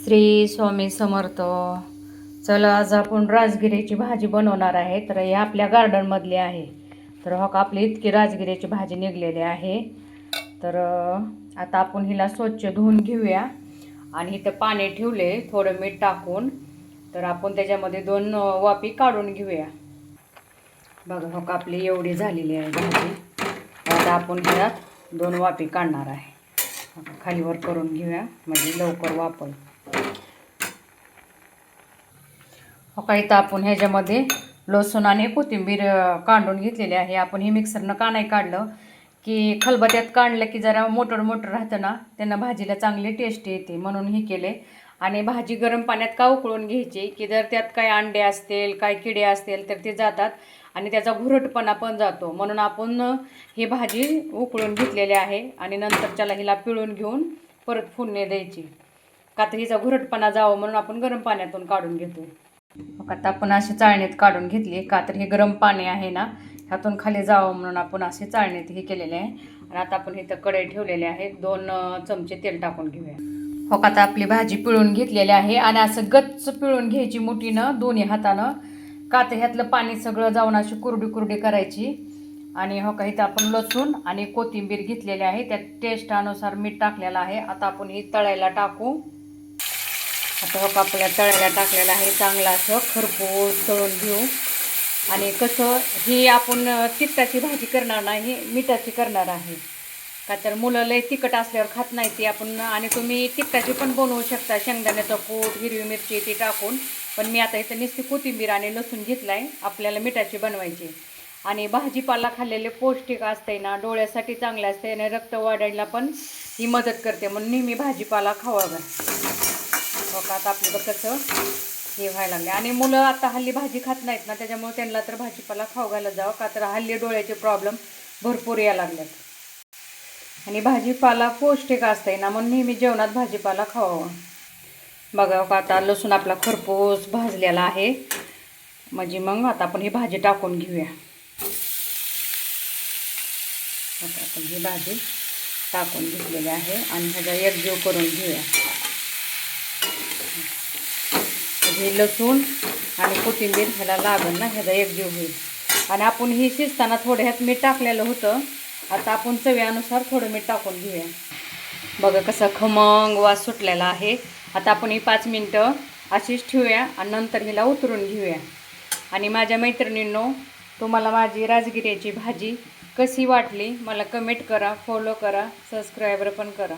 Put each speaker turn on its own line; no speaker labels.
श्री स्वामी समर्थ. चला आज आपण राजगिरीची भाजी बनवणार आहे. तर हे आपल्या गार्डनमधली आहे. तर हो का आपली इतकी राजगिरीची भाजी निघलेली आहे. तर आता आपण हिला स्वच्छ धुवून घेऊया. आणि इथं पाणी ठेवले थोडं मीठ टाकून. तर आपण त्याच्यामध्ये 2 वाफी काढून घेऊया. बघा हो का आपली एवढी झालेली आहे भाजी. आता आपण ह्यात 2 वाफी काढणार आहे. खालीवर करून घेऊया म्हणजे लवकर वापल. हो का इथं आपण ह्याच्यामध्ये लसूण आणि कोथिंबीर काढून घेतलेली आहे. आपण हे मिक्सरनं का नाही काढलं की खलबत्त्यात काढलं की जरा मोठं मोठं राहतं ना, त्यांना भाजीला चांगली टेस्ट येते म्हणून हे केले. आणि भाजी गरम पाण्यात का उकळून घ्यायची की जर त्यात काय अंडे असतील काय किडे असतील तर ते जातात आणि त्याचा घुरटपणा पण जातो. म्हणून आपण ही भाजी उकळून घेतलेली आहे आणि नंतरच्याला हिला पिळून घेऊन परत फोडणी द्यायची. का तर हिचा घुरटपणा जावं म्हणून आपण गरम पाण्यातून काढून घेतो. आता आपण अशी चाळणीत काढून घेतली का तर हे गरम पाणी आहे ना ह्यातून खाली जावं म्हणून आपण असे चाळणीत हे केलेले आहे. आणि आता आपण इथं कढई ठेवलेले आहे. 2 चमचे तेल टाकून घेऊया. हो का आता आपली भाजी पिळून घेतलेली आहे आणि असं गच्च पिळून घ्यायची मुठीनं दोन्ही हातानं. का तर ह्यातलं पाणी सगळं जाऊन अशी कुरडी कुरडी करायची. आणि हो का इथं आपण लसूण आणि कोथिंबीर घेतलेली आहे. त्यात टेस्टानुसार मीठ टाकलेलं आहे. आता आपण ही तळायला टाकू. आता हो का आपल्या तळायला टाकलेलं आहे. चांगलं असं खरपूस तळून घेऊ. आणि कसं ही आपण तिखटाची भाजी करणार नाही, मिठाची करणार आहे. का तर मुलं लय तिखट असल्यावर खात नाही ती आपण. आणि तुम्ही तिखटाची पण बनवू शकता शेंगदाण्याचं कूट हिरवी मिरची ती टाकून. पण मी आता इथं नुसती कोथिंबीर आणि लसूण घेतला आहे. आपल्याला मिठाची बनवायची. आणि भाजीपाला खाल्लेले पौष्टिक असते ना, डोळ्यासाठी चांगलं असते आणि रक्त वाढायला पण ही मदत करते. म्हणून नेहमी भाजीपाला खावावा. हो का आता आपलं कसं हे व्हायला लागले. आणि मुलं आता हल्ली भाजी खात नाहीत ना, त्याच्यामुळे त्यांना तर भाजीपाला खाऊ घायला जावं. का तर हल्ली डोळ्याचे प्रॉब्लेम भरपूर यायला लागल्यात. आणि भाजीपाला पौष्टिक असते ना म्हणून नेहमी जेवणात भाजीपाला खावावा. बघा का आता लसूण आपला खरपूस भाजलेला आहे. म्हणजे मग आता आपण ही भाजी टाकून घेऊया. आता आपण ही भाजी टाकून घेतलेली आहे आणि ह्याचा एकजीव करून घेऊया. हे लसूण आणि कोथिंबीर ह्याला लागेल ना, ह्याचा एकजीव होईल. आणि आपण ही शिजताना थोडं ह्यात मीठ टाकलेलं होतं. आता आपण चवीनुसार थोडं मीठ टाकून घेऊया. बघा कसा खमंग वास सुटलेला आहे. आता आपण ही 5 मिनटं अशीच ठेवूया आणि नंतर हिला उतरून घेऊया. आणि माझ्या मैत्रिणींनो, तुम्हाला माझी राजगिऱ्याची भाजी कशी वाटली मला कमेंट करा, फॉलो करा, सबस्क्राईबर पण करा.